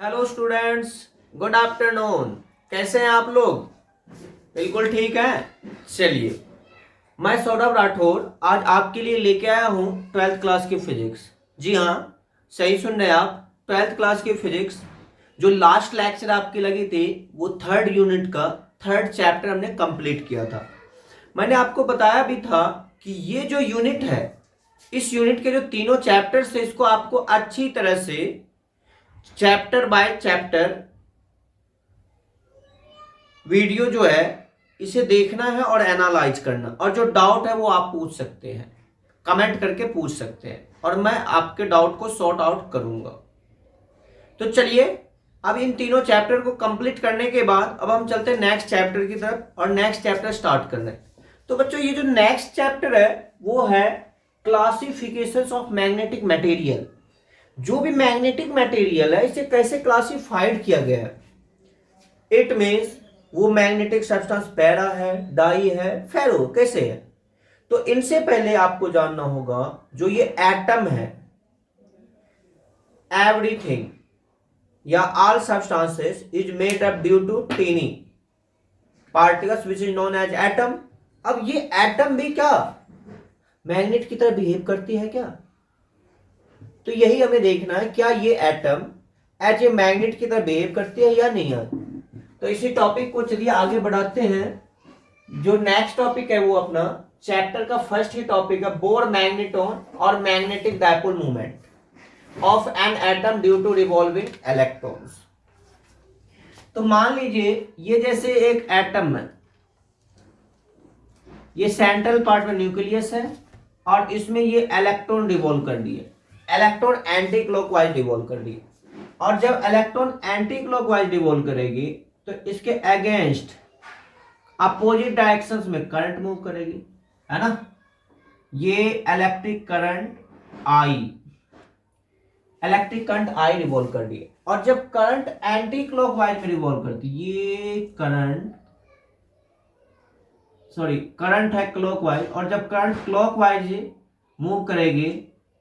Hello students, good afternoon. कैसे हैं आप लोग? बिल्कुल ठीक है। चलिए, मैं सौरभ राठौर आज आपके लिए लेके आया हूँ ट्वेल्थ क्लास की फिजिक्स। जी हाँ, सही सुन रहे हैं आप, ट्वेल्थ क्लास की फिजिक्स। जो लास्ट लेक्चर आपकी लगी थी वो थर्ड यूनिट का थर्ड चैप्टर हमने कंप्लीट किया था। मैंने आपको बताया भी था कि ये जो यूनिट है, इस यूनिट के जो तीनों चैप्टर्स है, इसको आपको अच्छी तरह से चैप्टर बाय चैप्टर वीडियो जो है इसे देखना है और एनालाइज करना, और जो डाउट है वो आप पूछ सकते हैं, कमेंट करके पूछ सकते हैं और मैं आपके डाउट को सॉर्ट आउट करूंगा। तो चलिए, अब इन तीनों चैप्टर को कंप्लीट करने के बाद अब हम चलते हैं नेक्स्ट चैप्टर की तरफ और नेक्स्ट चैप्टर स्टार्ट करना है। तो बच्चों, ये जो नेक्स्ट चैप्टर है वो है क्लासिफिकेशंस ऑफ मैग्नेटिक मटेरियल। जो भी मैग्नेटिक मटेरियल है इसे कैसे क्लासिफाइड किया गया है। इट मीन्स वो मैग्नेटिक सब्सटेंस पैरा है, डाई है, फेरो कैसे है। तो इनसे पहले आपको जानना होगा जो ये एटम है, एवरीथिंग या all substances is made up due to tiny particles which is known as atom. अब ये एटम भी क्या मैग्नेट की तरह बिहेव करती है क्या? तो यही हमें देखना है, क्या ये एटम एज ए मैग्नेट की तरह बिहेव करती है या नहीं है। तो इसी टॉपिक को चलिए आगे बढ़ाते हैं। जो नेक्स्ट टॉपिक है वो अपना चैप्टर का फर्स्ट ही टॉपिक है, बोर मैग्नेटोन और magnetic dipole movement of an atom due to revolving electrons. तो मान लीजिए ये जैसे एक एटम है, ये सेंट्रल पार्ट में न्यूक्लियस है और इसमें ये इलेक्ट्रॉन रिवॉल्व कर दिए, इलेक्ट्रॉन एंटी क्लॉकवाइज रिवॉल्व कर दिए। और जब इलेक्ट्रॉन एंटी क्लॉकवाइज रिवॉल्व करेगी तो इसके अगेंस्ट अपोजिट डायरेक्शंस में करंट मूव करेगी, है ना। ये इलेक्ट्रिक करंट आई रिवॉल्व कर दिए। और जब करंट एंटी क्लॉकवाइज में रिवॉल्व करती, ये करंट है क्लॉकवाइज, और जब करंट क्लॉकवाइज मूव करेगी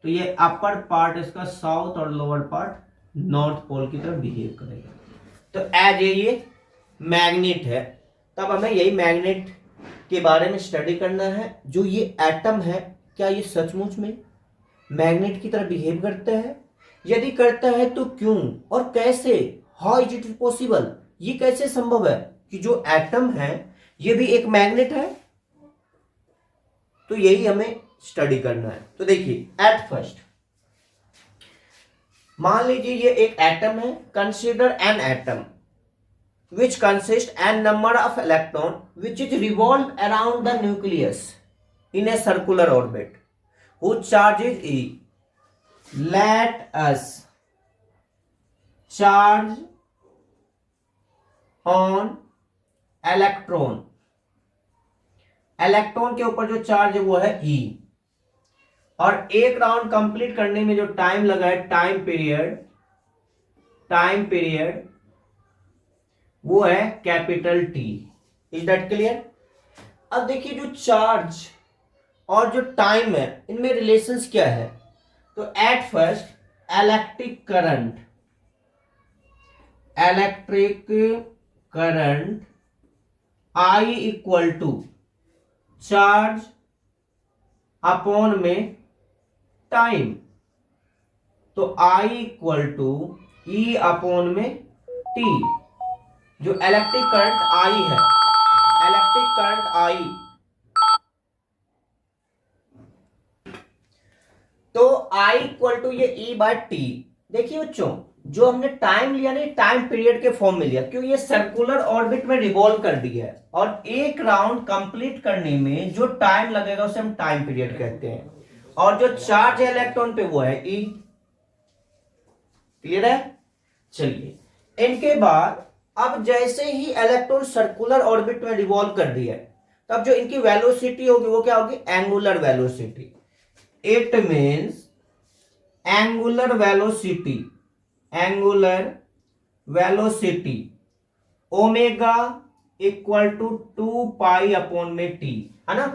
तो ये अपर पार्ट इसका साउथ और लोअर पार्ट नॉर्थ पोल की तरफ बिहेव करेगा। तो एज ये मैग्नेट है, तब हमें यही मैग्नेट के बारे में स्टडी करना है। जो ये एटम है, क्या ये सचमुच में मैग्नेट की तरह बिहेव करता है? यदि करता है तो क्यों और कैसे? How is it possible? ये कैसे संभव है कि जो एटम है ये भी एक मैग्नेट है? तो यही हमें स्टडी करना है। तो देखिए, एट फर्स्ट मान लीजिए ये एक एटम है। Consider an atom which consists n number of electron which is revolve around the nucleus in a circular orbit whose charge is E. Let us charge on electron के ऊपर जो charge है वो है E, और एक round complete करने में जो टाइम लगा है, टाइम पीरियड वो है capital T. Is that clear? अब देखिए, जो चार्ज और जो टाइम है इनमें रिलेशंस क्या है। तो at first electric current I equal to charge upon में टाइम। तो I equal to E upon में टी। जो इलेक्ट्रिक करंट आई है, तो आई इक्वल टू ये ई बाय टी। देखिए बच्चों, जो हमने टाइम लिया ना, टाइम पीरियड के फॉर्म में लिया, क्यों? ये सर्कुलर ऑर्बिट में रिवॉल्व कर दिया है और एक राउंड कंप्लीट करने में जो टाइम लगेगा उसे हम टाइम पीरियड कहते हैं। और जो चार्ज है इलेक्ट्रॉन पे वो है ई। क्लियर है? चलिए, इनके बाद अब जैसे ही इलेक्ट्रॉन सर्कुलर ऑर्बिट में रिवॉल्व कर दिया है, तब जो इनकी वेलोसिटी होगी वो क्या होगी? Angular velocity. It means angular velocity omega equal to 2 pi upon में टी, है ना।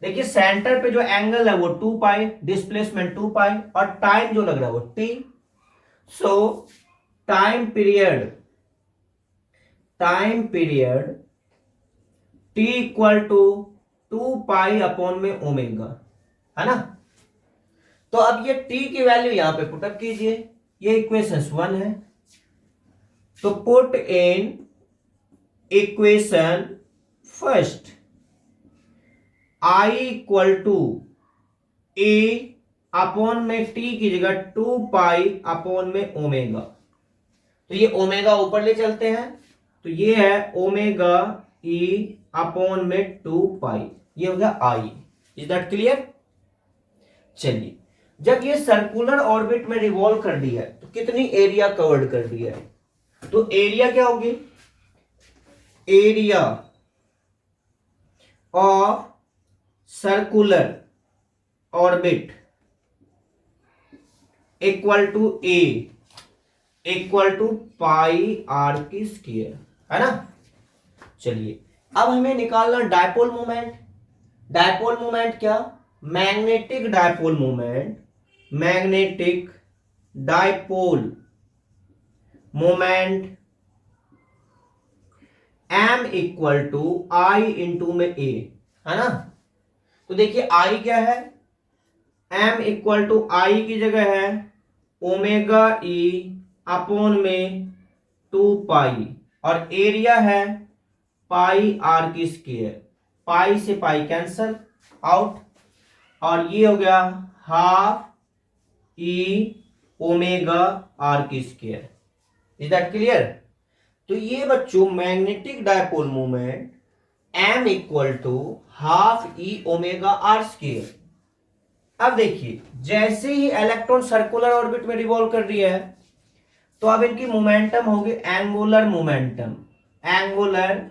देखिए, सेंटर पे जो एंगल है वो 2 पाई, डिस्प्लेसमेंट 2 पाई, और टाइम जो लग रहा है वो T. So time period t equal to 2 pi upon में ओमेगा, है ना। तो अब ये t की वैल्यू यहां पे पुटअप कीजिए, ये इक्वेशन 1 है। तो put in equation first i equal to a upon में t की जगह 2 पाई अपॉन में ओमेगा। तो ये ओमेगा ऊपर ले चलते हैं, तो ये है ओमेगा e अपॉन में 2 पाई, ये हो गया i। Is that clear? चलिए, जब ये सर्कुलर ऑर्बिट में रिवॉल्व कर दिया है तो कितनी एरिया कवर्ड कर दिया है? तो एरिया क्या होगी? Area of circular orbit equal to A equal to pi R की स्क्वायर, है ना। चलिए, अब हमें निकालना डायपोल मोमेंट। डायपोल मोमेंट क्या? Magnetic dipole moment. Magnetic dipole moment m equal to I into में a, है ना। तो देखिए i क्या है? m इक्वल टू आई की जगह है ओमेगा e अपॉन में 2 पाई, और एरिया है पाई आर की स्क्वायर। पाई से पाई कैंसल आउट, और ये हो गया हाफ ई ओमेगा आर की स्क्वायर। Is that clear? तो ये बच्चों magnetic dipole moment m equal to half E omega R square. अब देखिए, जैसे ही इलेक्ट्रॉन सर्कुलर ऑर्बिट में रिवॉल्व कर रही है तो अब इनकी मोमेंटम होगी angular momentum. Angular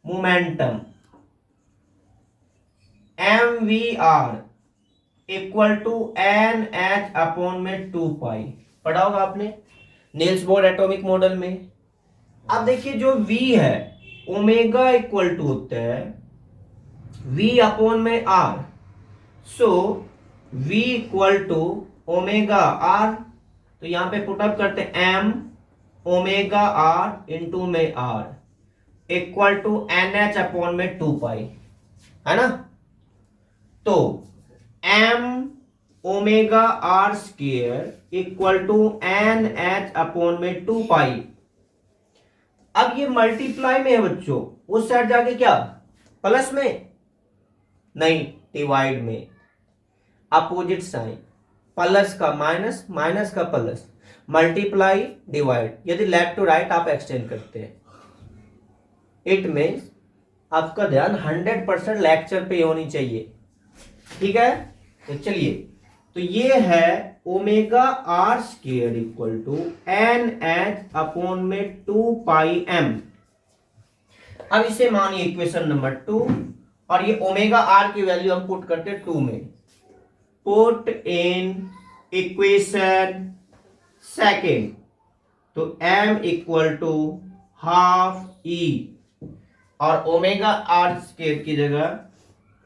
momentum mvr equal to N H upon में 2 पाई। पढ़ा होगा आपने नील्स बोर एटॉमिक मॉडल में। अब देखिए, जो v है ओमेगा इक्वल टू होता है v अपॉन में r। So v equal to omega r, तो यहां पे पुटअप करते m ओमेगा r इंटू में r equal to N H upon में 2 पाई, है ना। तो m omega R square equal to N H upon में 2 पाई। अब ये मल्टीप्लाई में है बच्चों, उस साइड जाके क्या प्लस में? नहीं, डिवाइड में। अपोजिट साइन, प्लस का माइनस, माइनस का प्लस, मल्टीप्लाई डिवाइड। यदि लेफ्ट टू राइट आप एक्सटेंड करते हैं, इट मीन्स आपका ध्यान 100% लेक्चर पे होनी चाहिए, ठीक है। तो चलिए, तो ये है omega R square equal to N H upon में 2 पाई m। अब इसे मानिए इक्वेशन नंबर 2, और ये ओमेगा आर की वैल्यू हम पुट करते हैं 2 में। पुट इन इक्वेशन सेकेंड, तो m equal to half e, और ओमेगा आर स्क्वायर की जगह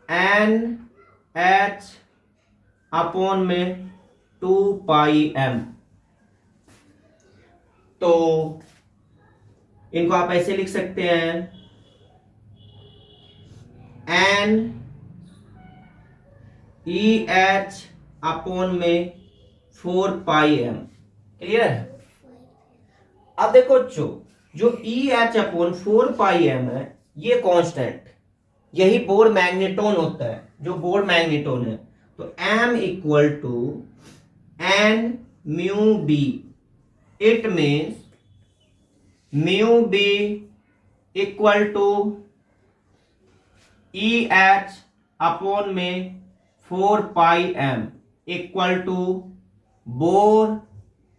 एन एच अपॉन में 2 पाई m। तो इनको आप ऐसे लिख सकते हैं एन ई एच अपॉन में 4 पाई m। क्लियर है? अब देखो जो ई एच अपॉन 4 पाई m है, ये कांस्टेंट, यही बोर मैग्नेटोन होता है, जो बोर मैग्नेटोन है। तो m equal to N mu B, it means mu B equal to E H upon में 4 pi m equal to Bohr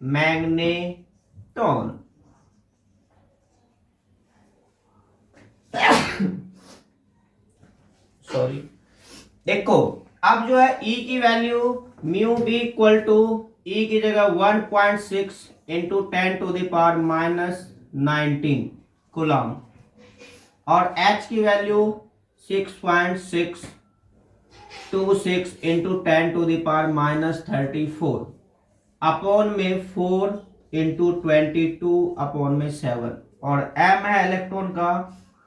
magneton. Sorry, देखो अब जो है E की value mu B equal to E की जगह 1.6 इंटू 10⁻⁻19 कूलम, और H की वैल्यू 6.626 इंटू 10⁻34 अपॉन में 4 इंटू 22/7 और m है इलेक्ट्रॉन का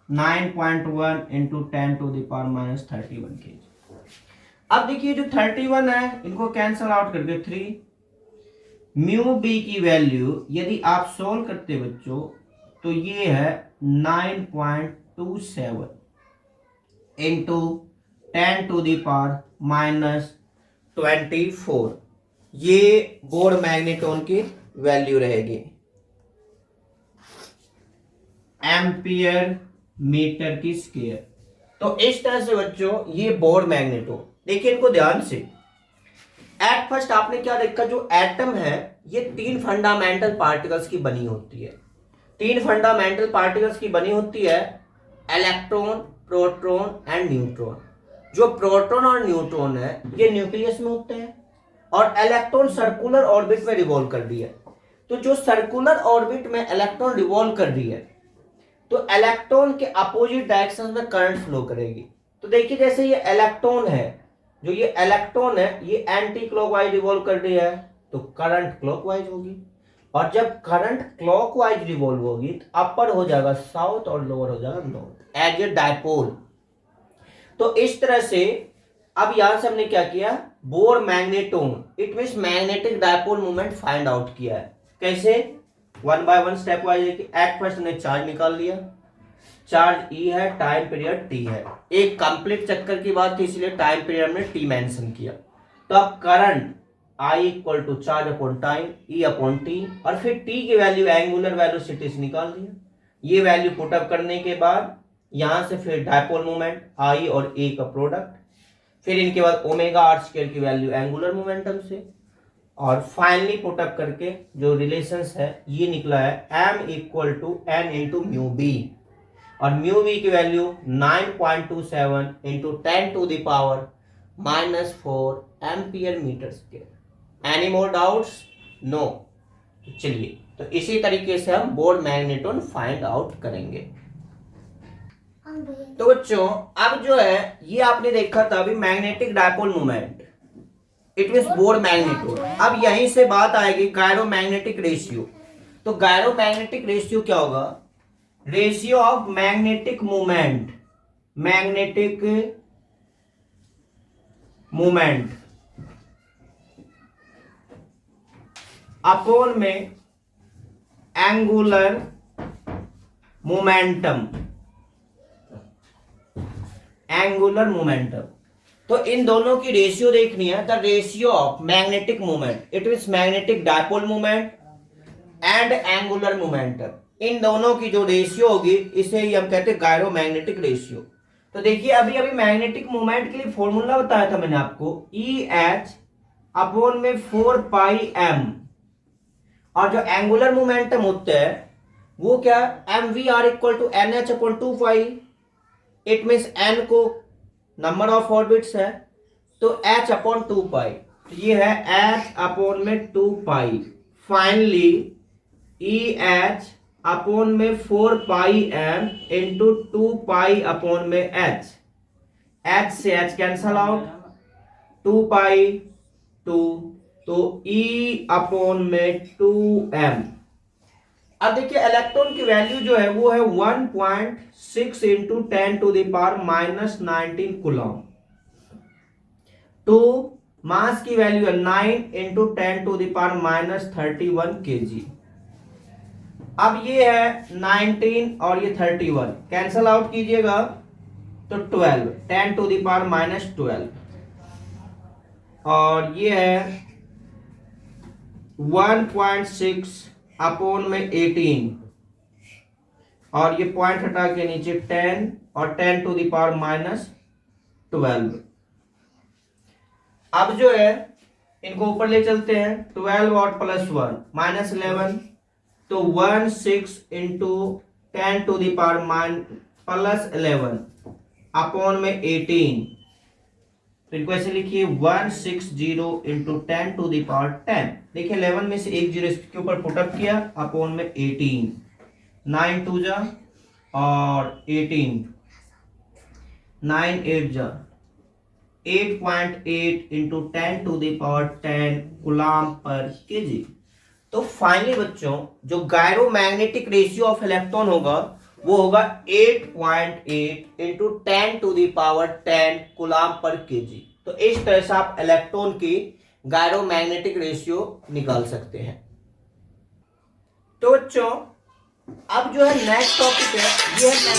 9.1 इंटू 10⁻31 kg। अब देखिए जो 31 है इनको कैंसल आउट करके 3 म्यू बी की वैल्यू यदि आप सोल्व करते बच्चों तो ये है 9.27 इंटू 10⁻24। ये बोर मैग्नेटोन की वैल्यू रहेगी एम्पियर मीटर की स्क्वायर। तो इस तरह से बच्चों ये बोर मैग्नेटोन, देखिए इनको ध्यान से। एट फर्स्ट आपने क्या देखा, जो एटम है ये 3 फंडामेंटल पार्टिकल्स की बनी होती है। 3 फंडामेंटल पार्टिकल्स की बनी होती है, इलेक्ट्रॉन, प्रोटॉन एंड न्यूट्रॉन। जो प्रोटॉन और न्यूट्रॉन है ये न्यूक्लियस में होते हैं और इलेक्ट्रॉन सर्कुलर ऑर्बिट में रिवॉल्व कर रही है। तो जो सर्कुलर ऑर्बिट में इलेक्ट्रॉन रिवॉल्व कर रही है तो इलेक्ट्रॉन के अपोजिट डायरेक्शन में करंट फ्लो करेगी। तो देखिए जैसे ये इलेक्ट्रॉन है, जो ये इलेक्ट्रॉन है ये एंटी क्लॉकवाइज रिवॉल्व कर रही है तो करंट क्लॉकवाइज होगी, और जब करंट क्लॉकवाइज रिवॉल्व होगी तो अपर हो जाएगा साउथ और लोअर हो जाएगा नॉर्थ एज ए डायपोल। तो इस तरह से अब यहां से हमने क्या किया, Bohr magneton it means magnetic dipole moment find out किया है। कैसे, 1 by 1 step wise. At first हमने चार्ज निकाल लिया, चार्ज ई है, टाइम पीरियड टी है। एक कंप्लीट चक्कर की बात थी इसलिए टाइम पीरियड में टी मेंशन किया। तो अब current I equal to charge upon time E upon T, और फिर टी की वैल्यू एंगुलर वेलोसिटी से निकाल दिया। ये वैल्यू पुटअप करने के बाद यहां से फिर डायपोल मोमेंट आई और ए का प्रोडक्ट, फिर इनके बाद ओमेगा आर स्क्वायर की वैल्यू एंगुलर मोमेंटम से, और फाइनली पुटअप करके जो रिलेशंस है ये निकला है m equal to n into mu B, और म्यू बी की value 9.27 into 10⁻⁻4 ampere metre square. Any more doubts? No. चलिए तो इसी तरीके से हम बोर मैग्नेटोन फाइंड आउट करेंगे। तो बच्चों अब जो है ये आपने देखा था अभी magnetic dipole moment, it means Bohr magneton. अब यहीं से बात आएगी गायरोमैग्नेटिक रेशियो। तो गायरोमैग्नेटिक रेशियो क्या होगा, ratio of magnetic moment, magnetic moment upon में एंगुलर मोमेंटम, एंगुलर मोमेंटम। तो इन दोनों की रेशियो देखनी है, the ratio of magnetic moment it means magnetic dipole moment and angular momentum. इन दोनों की जो रेशियो होगी इसे ही हम कहते हैं गायरोमैग्नेटिक रेशियो। तो देखिए अभी अभी मैग्नेटिक मोमेंट के लिए फॉर्मूला बताया था मैंने आपको, ई एच अपॉन में 4πm, और जो एंगुलर मोमेंटम होता है वो क्या, M V R equal to N H upon 2π। It means N को नंबर ऑफ ऑर्बिट्स है तो h अपॉन 2π, तो ये है h अपॉन में 2π। फाइनली ई एच अपॉन में 4πm इंटू 2π अपॉन में h, h से h कैंसल आउट, 2π 2, तो E अपॉन में 2m। अब देखिए इलेक्ट्रॉन की वैल्यू जो है वो है 1.6 इंटू 10⁻⁻19 कूलम, टू मास की वैल्यू है 9 इंटू 10⁻31 kg। अब ये है 19 और ये 31 कैंसल आउट कीजिएगा तो 12, 10⁻12, और ये है 1.6 अपॉन में 18, और ये पॉइंट हटा के नीचे 10 और 10⁻12। अब जो है इनको ऊपर ले चलते हैं, 12 और प्लस 1 -11, तो 16 इंटू 10⁻+11 अपॉन में 18। तो इनको ऐसे लिखिए 160 इंटू 10⁻10। देखिए 11 में से एक जीरो इसके ऊपर पुटअप किया अपॉन में 18, 9 2 जा और 18, 9 8 जा, 8.8 इंटू 10⁻10 कूलम पर केजी। तो फाइनली बच्चों जो गायरोमैग्नेटिक रेशियो ऑफ इलेक्ट्रॉन होगा वो होगा 8.8 इंटू 10⁻10 कूलम पर केजी। तो इस तरह से आप इलेक्ट्रॉन की गायरोमैग्नेटिक रेशियो निकाल सकते हैं। तो बच्चों अब जो है नेक्स्ट टॉपिक है, ये है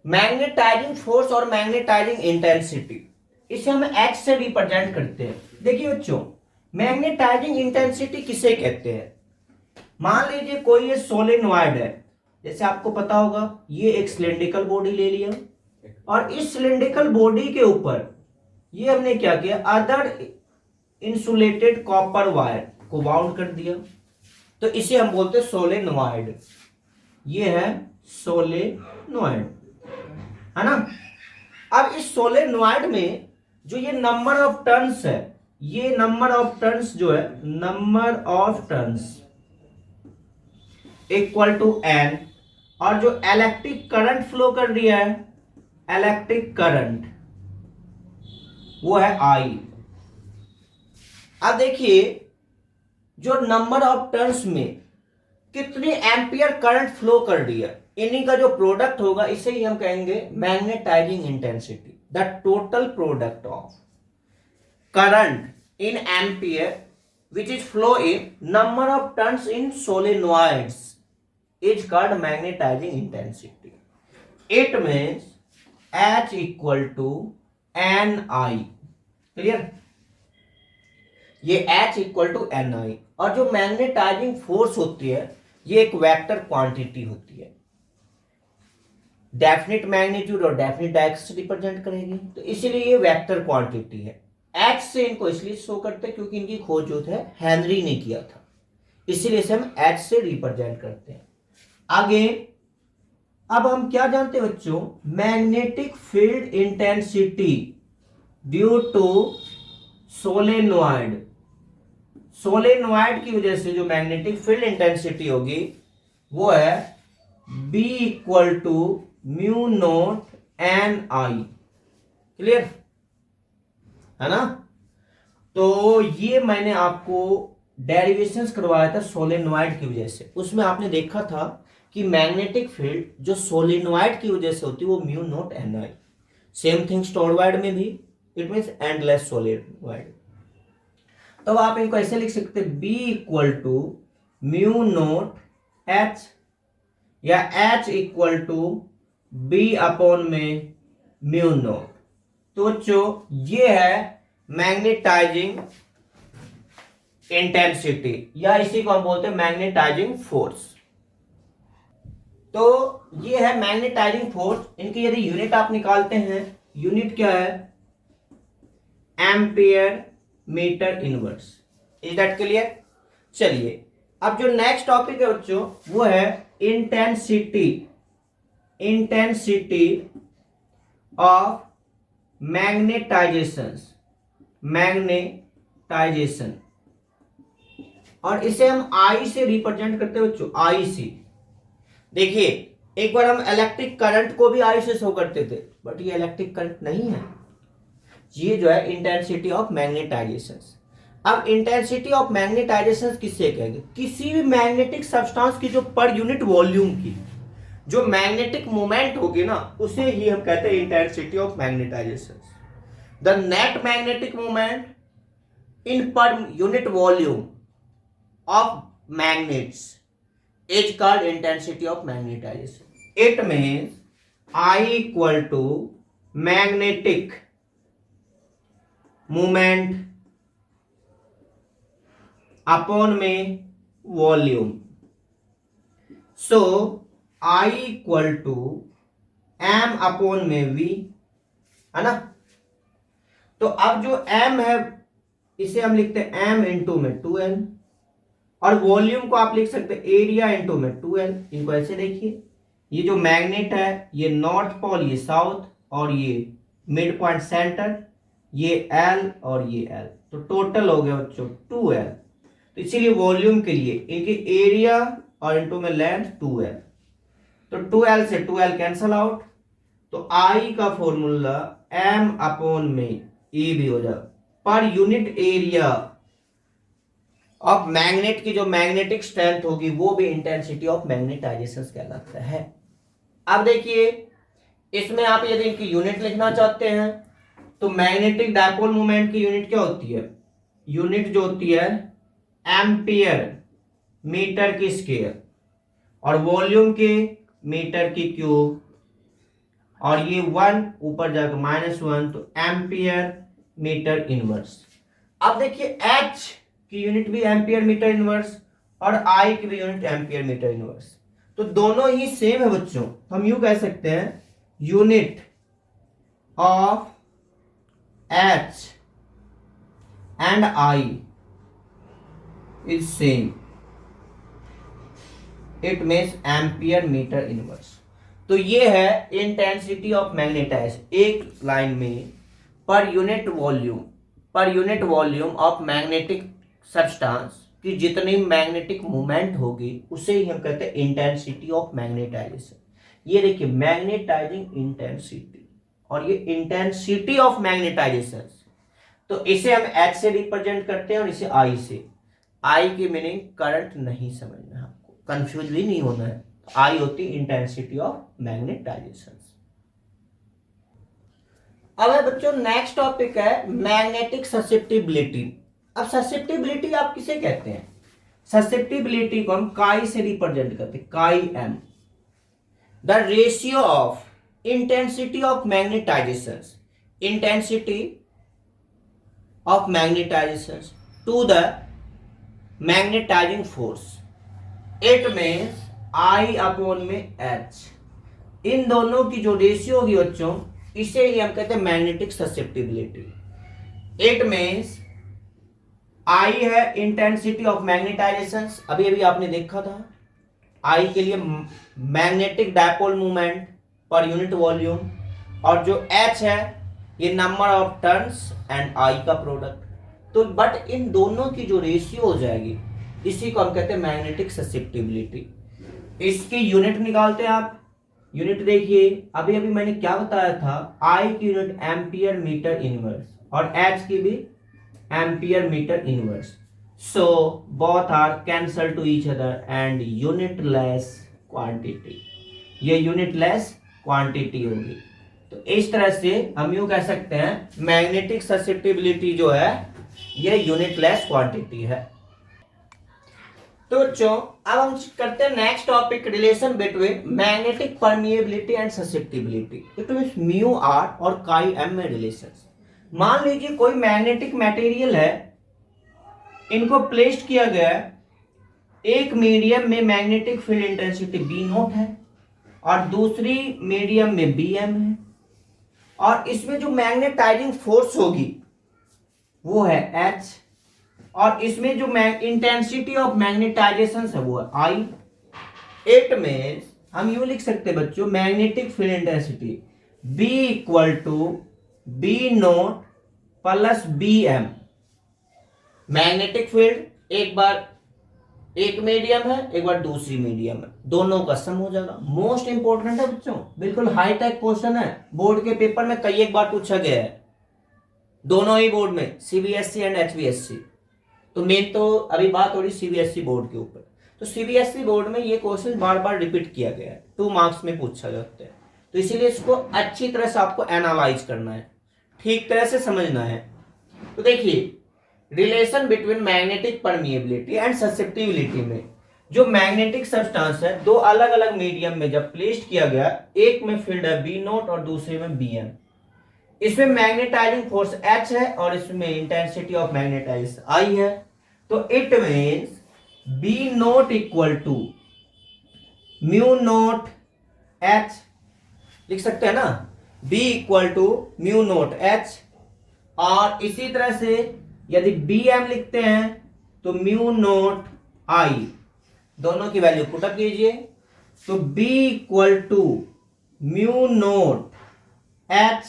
मैग्नेटाइजिंग फोर्स और मैग्नेटाइजिंग इंटेंसिटी। इसे हम H से रिप्रेजेंट करते हैं। देखिए बच्चों, मैग्नेटाइजिंग इंटेंसिटी किसे कहते हैं? मान लीजिए कोई ये सोलेनॉइड है, जैसे आपको पता होगा ये एक सिलिंड्रिकल बॉडी ले लिया और इस सिलिंड्रिकल बॉडी के ऊपर ये हमने क्या किया, अदर इंसुलेटेड कॉपर वायर को बाउंड कर दिया। तो इसे हम बोलते हैं सोलेनॉइड। ये है सोलेनॉइड, है ना। अब इस सोलेनॉइड में जो ये नंबर ऑफ टर्न्स है, ये नंबर ऑफ टर्न्स जो है, number of turns equal to n, और जो इलेक्ट्रिक करंट फ्लो कर रही है, इलेक्ट्रिक करंट वो है I। अब देखिए जो नंबर ऑफ टर्न्स में कितनी एम्पियर करंट फ्लो कर रही है, इन्हीं का जो प्रोडक्ट होगा इसे ही हम कहेंगे magnetising intensity. The total product of current in ampere which is flow in number of turns in solenoids is called magnetizing intensity. It means H equal to Ni. Clear? ये H इक्वल टू Ni। और जो magnetising force होती है ये एक vector quantity होती है, definite magnitude और डेफिनेट डायरेक्शन से रिप्रेजेंट करेगी, तो इसीलिए ये वेक्टर क्वांटिटी है। H से इनको इसलिए शो करते हैं क्योंकि इनकी खोज जो है हेनरी ने किया था, इसीलिए इसे हम H से रिप्रेजेंट करते हैं। आगे अब हम क्या जानते हैं बच्चों, magnetic field intensity due to solenoid. Solenoid की वजह से जो मैग्नेटिक फील्ड इंटेंसिटी होगी वो है B equal to mu naught Ni। Clear है ना। तो ये मैंने आपको डेरिवेशंस करवाया था सोलेनॉइड की वजह से, उसमें आपने देखा था कि मैग्नेटिक फील्ड जो सोलेनॉइड की वजह से होती है वो mu naught Ni। Same thing torrid में भी, इट मींस एंडलेस सोलेनॉइड। तो आप इनको ऐसे लिख सकते हैं B equal to mu naught H, या H equal to B upon में म्यू नोट। तो जो ये है मैग्नेटाइजिंग इंटेंसिटी, या इसी को हम बोलते हैं मैग्नेटाइजिंग फोर्स। तो ये है मैग्नेटाइजिंग फोर्स। इनकी यदि यूनिट आप निकालते हैं, यूनिट क्या है, ampere metre inverse. Is that clear? चलिए अब जो नेक्स्ट टॉपिक है बच्चों वो है intensity, intensity of magnetization, magnetization, और इसे हम I से रिप्रेजेंट करते हैं बच्चों, I से। देखिए एक बार हम इलेक्ट्रिक करंट को भी I से शो करते थे, बट ये इलेक्ट्रिक करंट नहीं है, ये जो है इंटेंसिटी ऑफ मैग्नेटाइजेशन। अब इंटेंसिटी ऑफ मैग्नेटाइजेशन किससे कहेंगे, किसी भी मैग्नेटिक सब्सटेंस की जो पर यूनिट वॉल्यूम की जो मैग्नेटिक मोमेंट होगी ना, उसे ही हम कहते हैं intensity of magnetization. The net magnetic moment in per unit volume of magnets is called intensity of magnetization. It means I equal to magnetic movement upon में volume. So I equal to M upon में V, है ना। तो अब जो M है इसे हम लिखते हैं M इंटू में 2L, और वॉल्यूम को आप लिख सकते हैं एरिया इंटू में 2L। इनको ऐसे देखिए, ये जो मैग्नेट है ये नॉर्थ पोल, ये साउथ, और ये मिड पॉइंट सेंटर, ये L और ये L, तो टोटल हो गया बच्चों 2L। तो इसीलिए वॉल्यूम के लिए इनके एरिया और इनटू में लेंथ 2L, तो 2L से 2L कैंसल आउट, तो I का फॉर्मूला M अपॉन में E भी हो जाए, per unit area of magnet की जो मैग्नेटिक स्ट्रेंथ होगी वो भी इंटेंसिटी ऑफ मैग्नेटाइजेशन कहलाता है। अब देखिए इसमें आप यदि इनकी यूनिट लिखना चाहते हैं तो मैग्नेटिक डायपोल मोमेंट की यूनिट क्या होती है, यूनिट जो होती है एम्पियर मीटर की स्क्वायर, और वॉल्यूम के मीटर की क्यूब, और ये 1 ऊपर जाकर -1 तो एम्पियर मीटर इनवर्स। अब देखिए एच की यूनिट भी एम्पियर मीटर इनवर्स और आई की भी यूनिट एम्पियर मीटर इनवर्स, तो दोनों ही सेम है बच्चों। हम यूं कह सकते हैं unit of H and I is same, it means ampere metre inverse. तो ये है इंटेंसिटी ऑफ मैग्नेटाइज, एक लाइन में पर unit volume of magnetic substance की जितनी मैग्नेटिक मूवमेंट होगी उसे ही हम कहते हैं इंटेंसिटी ऑफ मैग्नेटाइजेशन। ये देखिए मैग्नेटाइजिंग इंटेंसिटी और ये इंटेंसिटी ऑफ मैग्नेटाइजेशन, तो इसे हम एच से रिप्रेजेंट करते हैं और इसे आई से। आई की मीनिंग करंट नहीं समझना है आपको, कंफ्यूज भी नहीं होना है। आई होती इंटेंसिटी ऑफ मैग्नेटाइजेशन। अब है बच्चों नेक्स्ट टॉपिक है मैग्नेटिक ससेप्टिबिलिटी। अब ससेप्टिबिलिटी आप किसे कहते हैं, ससेप्टिबिलिटी को हम काई से रिप्रेजेंट करते हैं, chi M, the ratio of intensity of magnetization, intensity of magnetization to the magnetizing force, it means I upon में एच। इन दोनों की जो रेशियो होगी बच्चों इसे ही हम कहते हैं मैग्नेटिक ससेप्टिबिलिटी। इट मीन्स आई है इंटेंसिटी ऑफ मैग्नेटाइजेशन, अभी अभी आपने देखा था आई के लिए मैग्नेटिक डायपोल मूवमेंट पर यूनिट वॉल्यूम, और जो एच है ये number of turns and I का प्रोडक्ट। तो बट इन दोनों की जो रेशियो हो जाएगी इसी को हम कहते हैं मैग्नेटिक ससेप्टिबिलिटी। इसकी यूनिट निकालते हैं आप, यूनिट देखिए अभी अभी मैंने क्या बताया था, आई की यूनिट एम्पियर मीटर इनवर्स और एच की भी ampere metre inverse. So both are cancel to each other and unitless quantity, ये यूनिटलेस क्वांटिटी होगी। तो इस तरह से हम यूं कह सकते हैं मैग्नेटिक ससेप्टिबिलिटी जो है ये यूनिटलेस क्वांटिटी है। तो बच्चों अब हम करते हैं next topic, relation between magnetic permeability and susceptibility. It means mu R और काई एम में रिलेशन। मान लीजिए कोई मैग्नेटिक मटेरियल है, इनको प्लेस्ड किया गया है, एक मीडियम में magnetic field intensity B naught है और दूसरी मीडियम में बी एम है, और इसमें जो मैग्नेटाइजिंग फोर्स होगी वो है एच, और इसमें जो इंटेंसिटी ऑफ मैग्नेटाइजेशन है वो है आई। इट मींस हम यूं लिख सकते हैं बच्चों magnetic field intensity B equal to B naught plus B M. Magnetic field एक बार एक मीडियम है एक बार दूसरी मीडियम है, दोनों का सम हो जाएगा। मोस्ट इंपॉर्टेंट है बच्चों, बिल्कुल हाई टेक क्वेश्चन है, बोर्ड के पेपर में कई एक बार पूछा गया है, दोनों ही बोर्ड में सीबीएसई एंड एचबीएससी। तो मेन तो अभी बात हो रही सीबीएसई बोर्ड के ऊपर, तो सीबीएसई बोर्ड में ये क्वेश्चन बार बार रिपीट किया गया है, 2 मार्क्स में पूछा जाता है, तो इसीलिए इसको अच्छी तरह से आपको एनालाइज करना है, ठीक तरह से समझना है। तो देखिए relation between magnetic permeability and susceptibility में जो मैग्नेटिक सब्सटेंस है दो अलग अलग मीडियम में जब प्लेस्ड किया गया, एक में फील्ड है बी नोट और दूसरे में बी एम, इसमें मैग्नेटाइजिंग फोर्स एच है और इसमें इंटेंसिटी ऑफ मैग्नेटाइजेशन आई है। तो it means B naught equal to mu naught H, लिख सकते हैं ना, B equal to mu naught H, और इसी तरह से यदि बी एम लिखते हैं तो म्यू नोट आई, दोनों की वैल्यू पुट अप कीजिए, तो B equal to mu naught H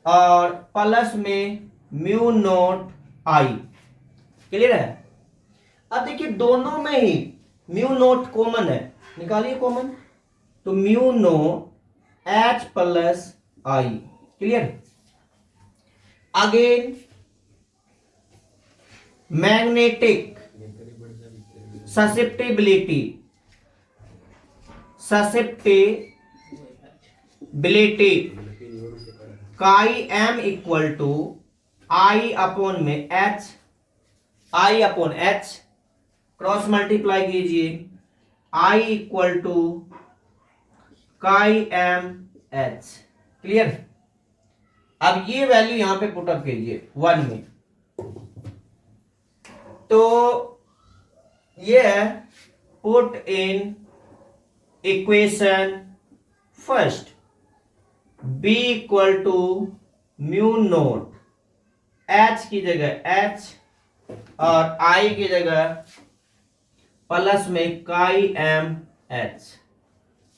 और प्लस में म्यू नोट आई। क्लियर है? अब देखिए दोनों में ही म्यू नोट कॉमन है, निकालिए कॉमन, तो mu naught H plus I. Clear? Again magnetic susceptibility chi M equal to I upon में H, I upon H cross multiply कीजिए, I equal to chi M H. Clear. अब ये value यहां पे put up कीजिए 1 में, तो ये है put in equation first, b equal to mu naught h की जगह h और I की जगह प्लस में काई एम एच।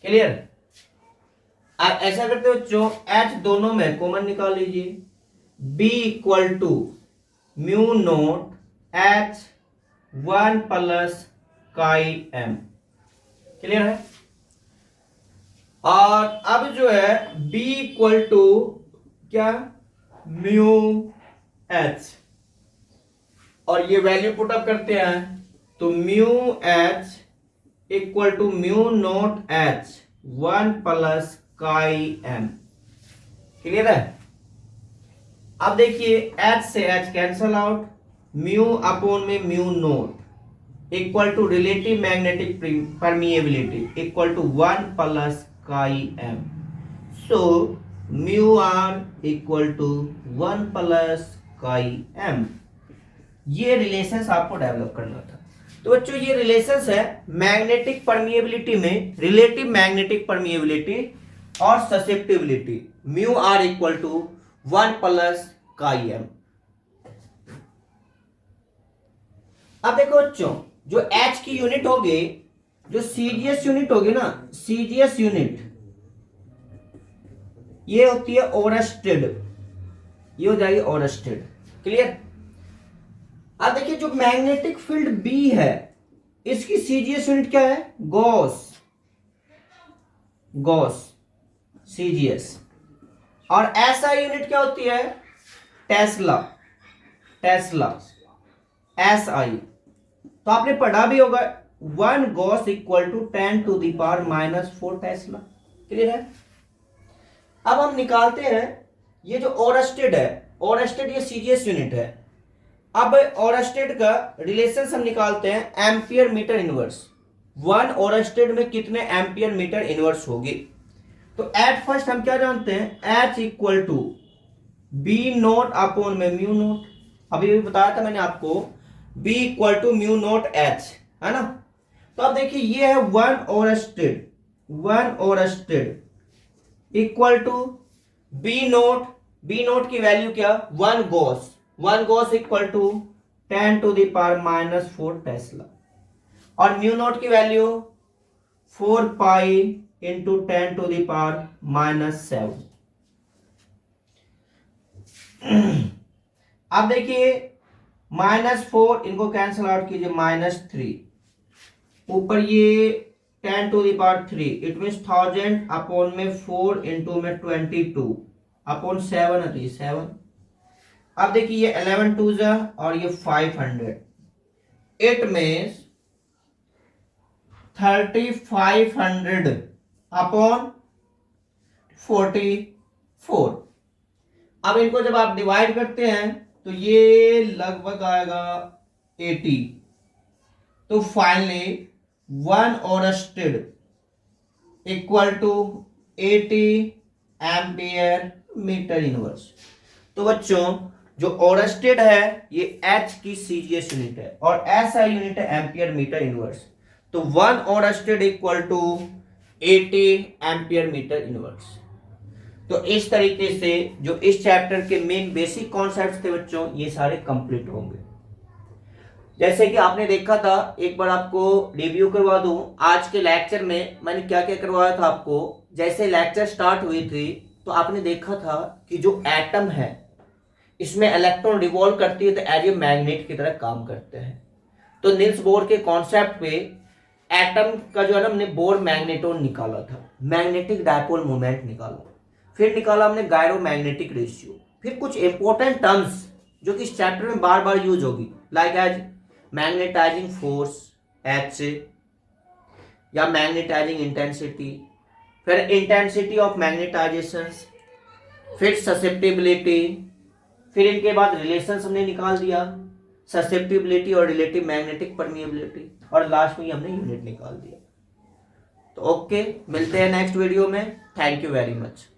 क्लियर। आप ऐसा करते हो जो h दोनों में कॉमन निकाल लीजिए, b equal to mu naught h 1 plus chi M. Clear है। और अब जो है b इक्वल टू क्या, म्यू h, और ये वैल्यू पुट अप करते हैं तो mu h equal to mu naught h 1 plus chi M. Clear है। अब देखिए h से h cancel out, mu upon में mu naught equal to relative magnetic permeability equal to 1 plus chi M. So mu R equal to 1 plus chi M. ये relations आपको develop करना था। तो बच्चों ये रिलेशंस है मैग्नेटिक परमिएबिलिटी में, रिलेटिव मैग्नेटिक परमिएबिलिटी और susceptibility, mu R equal to 1 plus chi M. अब देखो बच्चों, जो H की यूनिट होगी, जो सीजीएस यूनिट होगी ना, सीजीएस यूनिट ये होती है ओरस्टेड, ये हो जाएगी ओरस्टेड। क्लियर। अब देखिए जो मैग्नेटिक फील्ड B है इसकी सीजीएस यूनिट क्या है, गॉस, गॉस सीजीएस। और एसआई यूनिट क्या होती है, टेस्ला, टेस्ला एसआई। तो आपने पढ़ा भी होगा 1 gauss equal to 10 to the power -4 tesla. Clear है। अब हम निकालते हैं ये जो ओरस्टेड है, ओरस्टेड ये सीजीएस यूनिट है। अब ओरस्टेड का रिलेशन हम निकालते हैं एम्पियर मीटर इनवर्स। 1 ओरस्टेड में कितने एम्पियर मीटर इनवर्स होगी। तो एट फर्स्ट हम क्या जानते हैं, H equal to B naught upon में म्यू नोट, अभी बताया था मैंने आपको, B equal to mu naught H, है ना। तो अब देखिए ये है 1 oersted, 1 oersted equal to B naught, B naught की वैल्यू क्या, 1 gauss, 1 gauss equal to 10 to the power -4 tesla, और म्यू नोट की value 4 pi into 10 to the power -7। अब देखिए -4 इनको कैंसिल आउट कीजिए, -3 ऊपर ये 10 to the power 3, it mean 1000 upon में 4 इंटू में 22 अपॉन 7 आती है 7। अब देखिए ये 11 टू जा और ये 500, इट मीन्स 3500 अपॉन 44। अब इनको जब आप डिवाइड करते हैं तो ये लगभग आएगा 80। तो finally 1 oersted equal to 80 ampere metre inverse. तो बच्चों जो ओरस्टेड है ये H की सीजीएस यूनिट है और SI यूनिट है एम्पियर मीटर इनवर्स। तो 1 oersted equal to 80 ampere metre inverse. तो इस तरीके से जो इस चैप्टर के मेन बेसिक कॉन्सेप्ट्स थे बच्चों ये सारे कंप्लीट होंगे। जैसे कि आपने देखा था, एक बार आपको रिव्यू करवा दूं, आज के लेक्चर में मैंने क्या क्या करवाया था आपको। जैसे लेक्चर स्टार्ट हुई थी तो आपने देखा था कि जो एटम है इसमें इलेक्ट्रॉन रिवॉल्व करती है तो एज ए मैग्नेट की तरह काम करते हैं। तो निल्स बोर के कॉन्सेप्ट पे एटम का जो है ना हमने बोर मैग्नेटोन निकाला था, मैग्नेटिक डायपोल मोमेंट निकाला, फिर निकाला हमने गायरो मैग्नेटिक रेशियो, फिर कुछ इंपॉर्टेंट टर्म्स जो कि इस चैप्टर में बार बार यूज होगी, like as magnetizing force H से, या मैग्नेटाइजिंग इंटेंसिटी, फिर इंटेंसिटी ऑफ मैग्नेटाइजेशन, फिर ससेप्टिबिलिटी, फिर इनके बाद रिलेशंस हमने निकाल दिया, ससेप्टिबिलिटी और रिलेटिव मैग्नेटिक परमिएबिलिटी, और लास्ट में हमने यूनिट निकाल दिया। तो ओके, मिलते हैं नेक्स्ट वीडियो में। Thank you very much.